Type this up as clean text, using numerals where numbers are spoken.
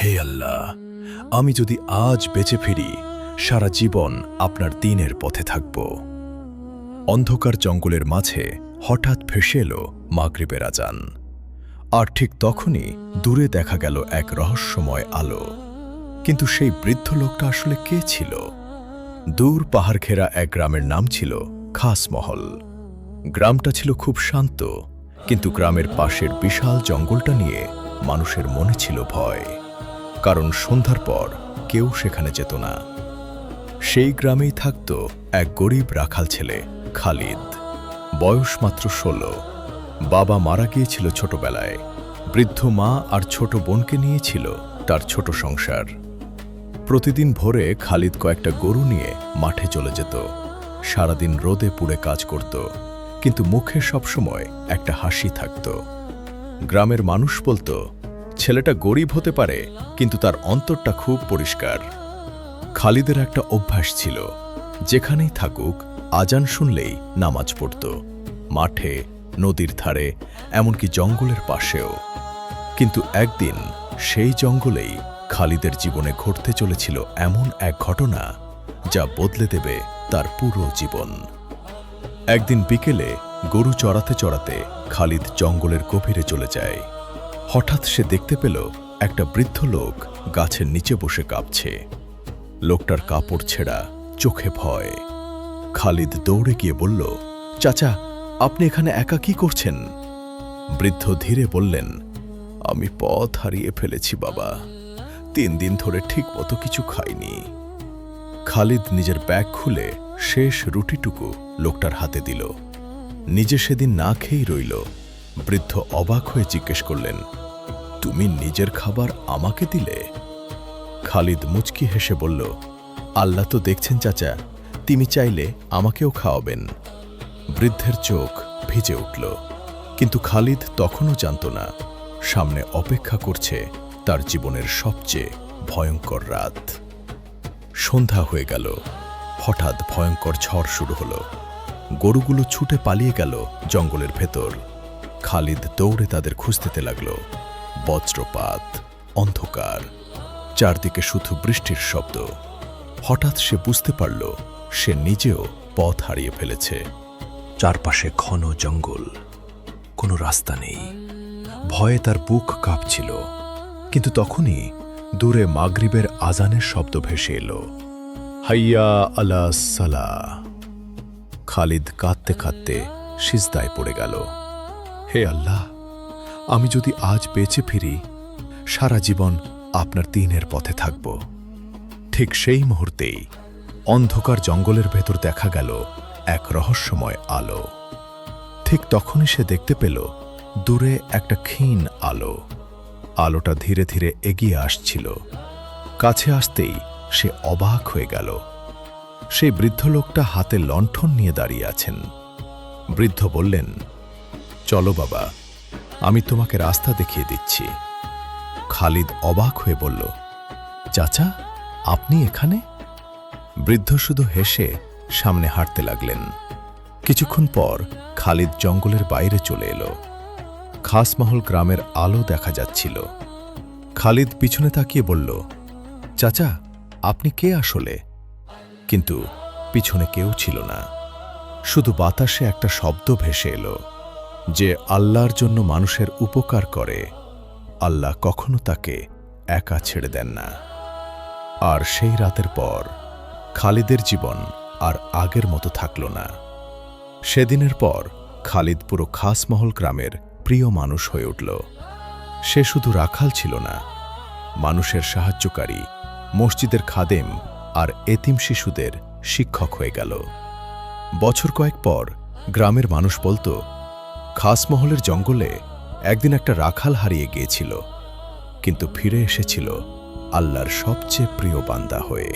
হে আল্লাহ, আমি যদি আজ বেঁচে ফিরি, সারা জীবন আপনার দ্বীনের পথে থাকব। অন্ধকার জঙ্গলের মাঝে হঠাৎ ভেসে এলো মাগরিবের আজান। আর ঠিক তখনই দূরে দেখা গেল এক রহস্যময় আলো। কিন্তু সেই বৃদ্ধ লোকটা আসলে কে ছিল? দূর পাহাড় ঘেরা এক গ্রামের নাম ছিল খাসমহল। গ্রামটা ছিল খুব শান্ত, কিন্তু গ্রামের পাশের বিশাল জঙ্গলটা নিয়ে মানুষের মনে ছিল ভয়। কারণ সন্ধ্যার পর কেউ সেখানে যেত না। সেই গ্রামেই থাকত এক গরিব রাখাল ছেলে খালিদ। বয়স মাত্র 16। বাবা মারা গিয়েছিল ছোটবেলায়। বৃদ্ধ মা আর ছোট বোনকে নিয়েছিল তার ছোট সংসার। প্রতিদিন ভোরে খালিদ কয়েকটা গরু নিয়ে মাঠে চলে যেত। সারাদিন রোদে পুড়ে কাজ করত, কিন্তু মুখে সবসময় একটা হাসি থাকত। গ্রামের মানুষ বলত, ছেলেটা গরিব হতে পারে, কিন্তু তার অন্তরটা খুব পরিষ্কার। খালিদের একটা অভ্যাস ছিল, যেখানেই থাকুক আজান শুনলেই নামাজ পড়ত। মাঠে, নদীর ধারে, এমনকি জঙ্গলের পাশেও। কিন্তু একদিন সেই জঙ্গলেই খালিদের জীবনে ঘটতে চলেছিল এমন এক ঘটনা যা বদলে দেবে তার পুরো জীবন। একদিন বিকেলে গরু চড়াতে চড়াতে খালিদ জঙ্গলের গভীরে চলে যায়। হঠাৎ সে দেখতে পেল একটা বৃদ্ধ লোক গাছের নিচে বসে কাঁপছে। লোকটার কাপড় ছেঁড়া, চোখে ভয়। খালিদ দৌড়ে গিয়ে বলল, চাচা, আপনি এখানে একা কি করছেন? বৃদ্ধ ধীরে বললেন, আমি পথ হারিয়ে ফেলেছি বাবা। 3 দিন ধরে ঠিক মতো কিছু খাইনি। খালিদ নিজের ব্যাগ খুলে শেষ রুটিটুকু লোকটার হাতে দিল। নিজে সেদিন না খেয়েই রইল। বৃদ্ধ অবাক হয়ে জিজ্ঞেস করলেন, তুমি নিজের খাবার আমাকে দিলে? খালিদ মুচকি হেসে বলল, আল্লাহ তো দেখছেন চাচা, তুমি চাইলে আমাকেও খাওয়াবেন। বৃদ্ধের চোখ ভিজে উঠল, কিন্তু খালিদ তখনও জানত না সামনে অপেক্ষা করছে তার জীবনের সবচেয়ে ভয়ঙ্কর রাত। সন্ধ্যা হয়ে গেল। হঠাৎ ভয়ঙ্কর ঝড় শুরু হলো। গরুগুলো ছুটে পালিয়ে গেল জঙ্গলের ভেতর। খালিদ দৌড়ে তাদের খুঁজতে লাগল। বজ্রপাত, অন্ধকার, চারদিকে শুধু বৃষ্টির শব্দ। হঠাৎ সে বুঝতে পারল সে নিজেও পথ হারিয়ে ফেলেছে। চারপাশে ঘন জঙ্গল, কোনো রাস্তা নেই। ভয়ে তার বুক কাঁপছিল। কিন্তু তখনই দূরে মাগরিবের আজানের শব্দ ভেসে এলো, হাইয়া আলা সালাহ। খালিদ কাঁদতে কাঁদতে সিজদায় পড়ে গেল। হে আল্লাহ, আমি যদি আজ বেঁচে ফিরি, সারা জীবন আপনার দ্বীনের পথে থাকব। ঠিক সেই মুহূর্তেই অন্ধকার জঙ্গলের ভেতর দেখা গেল এক রহস্যময় আলো। ঠিক তখনই সে দেখতে পেল দূরে একটা ক্ষীণ আলো। আলোটা ধীরে ধীরে এগিয়ে আসছিল। কাছে আসতেই সে অবাক হয়ে গেল। সেই বৃদ্ধ লোকটা হাতে লণ্ঠন নিয়ে দাঁড়িয়ে আছেন। বৃদ্ধ বললেন, চলো বাবা, আমি তোমাকে রাস্তা দেখিয়ে দিচ্ছি। খালিদ অবাক হয়ে বলল, চাচা, আপনি এখানে? বৃদ্ধ শুধু হেসে সামনে হাঁটতে লাগলেন। কিছুক্ষণ পর খালিদ জঙ্গলের বাইরে চলে এলো। খাসমহল গ্রামের আলো দেখা যাচ্ছিল। খালিদ পিছনে তাকিয়ে বলল, চাচা, আপনি কে আসলে? কিন্তু পিছনে কেউ ছিল না। শুধু বাতাসে একটা শব্দ ভেসে এলো, যে আল্লাহর জন্য মানুষের উপকার করে, আল্লাহ কখনো তাকে একা ছেড়ে দেন না। আর সেই রাতের পর খালিদের জীবন আর আগের মতো থাকল না। সেদিনের পর খালিদ পুরো খাসমহল গ্রামের প্রিয় মানুষ হয়ে উঠল। সে শুধু রাখাল ছিল না, মানুষের সাহায্যকারী, মসজিদের খাদেম আর এতিম শিশুদের শিক্ষক হয়ে গেল। বছর কয়েক পর গ্রামের মানুষ বলত, খাসমহলের জঙ্গলে একদিন একটা রাখাল হারিয়ে গিয়েছিল, কিন্তু ফিরে এসেছিল আল্লাহর সবচেয়ে প্রিয় বান্দা হয়ে।